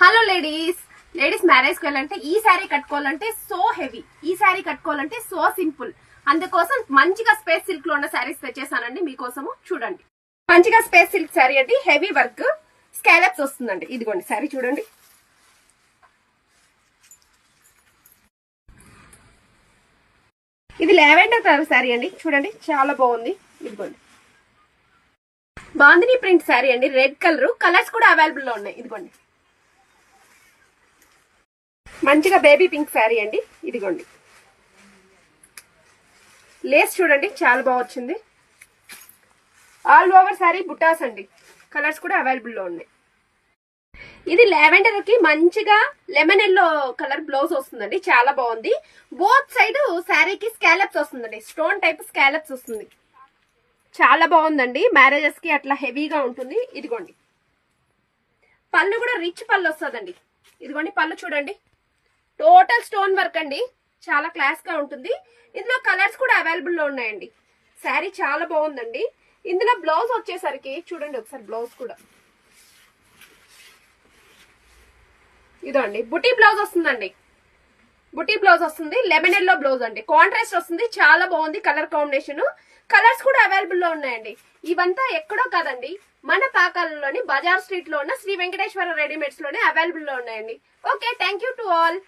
Hello ladies marriage కి వెళ్ళాలంటే ఈ శారీ కట్టుకోవాలంటే సో హెవీ, ఈ శారీ కట్టుకోవాలంటే సో సింపుల్. అందుకోసం మంచిగా స్పేస్ సిల్క్ లో ఉన్న శారీస్ తెచ్చేసానండి మీకోసము. చూడండి, మంచిగా స్పేస్ సిల్క్ శారీ అండి, హెవీ వర్క్ స్కాలప్స్ వస్తుందండి. ఇదిగోండి శారీ చూడండి. ఇది లావెండర్ కలర్ శారీ అండి, చూడండి చాలా బాగుంది. ఇదిగోండి బాందిని ప్రింట్ శారీ అండి, రెడ్ కలర్. కలర్స్ కూడా అవైలబుల్ లో ఉన్నాయి. ఇదిగోండి మంచిగా బేబీ పింక్ శారీ అండి. ఇదిగోండి లేస్ చూడండి చాలా బాగా వచ్చింది. ఆల్ ఓవర్ శారీ బుటాస్ అండి, కలర్స్ కూడా అవైలబుల్ లో ఉన్నాయి. ఇది లావెండర్ కి మంచిగా లెమన్ ఎల్లో కలర్ బ్లౌజ్ వస్తుందండి, చాలా బాగుంది. బోత్ సైడ్ శారీకి స్కాలప్స్ వస్తుందండి, స్టోన్ టైప్ స్కాలప్స్ వస్తుంది, చాలా బాగుందండి. మ్యారేజెస్ కి అట్లా హెవీగా ఉంటుంది. ఇదిగోండి పళ్ళు కూడా రిచ్ పళ్ళు వస్తుందండి. ఇదిగోండి పళ్ళు చూడండి, టోటల్ స్టోన్ వర్క్ అండి, చాలా క్లాస్ గా ఉంటుంది. ఇందులో కలర్స్ కూడా అవైలబుల్ లో ఉన్నాయండి. శారీ చాలా బాగుందండి. ఇందులో బ్లౌజ్ వచ్చేసరికి చూడండి ఒకసారి, బ్లౌజ్ కూడా ఇదండి బుటీ బ్లౌజ్ వస్తుందండి, బుటీ బ్లౌజ్ వస్తుంది. లెమన్ ఎల్లో బ్లౌజ్ అండి, కాంట్రాస్ట్ వస్తుంది, చాలా బాగుంది కలర్ కాంబినేషన్. కలర్స్ కూడా అవైలబుల్ లో ఉన్నాయండి. ఇవంతా ఎక్కడో కాదండి, మన పాకాలలోని బజార్ స్ట్రీట్ లో ఉన్న శ్రీ వెంకటేశ్వర రెడీమేడ్స్ లోనే అవైలబుల్ లో ఉన్నాయండి. Okay, thank you to all.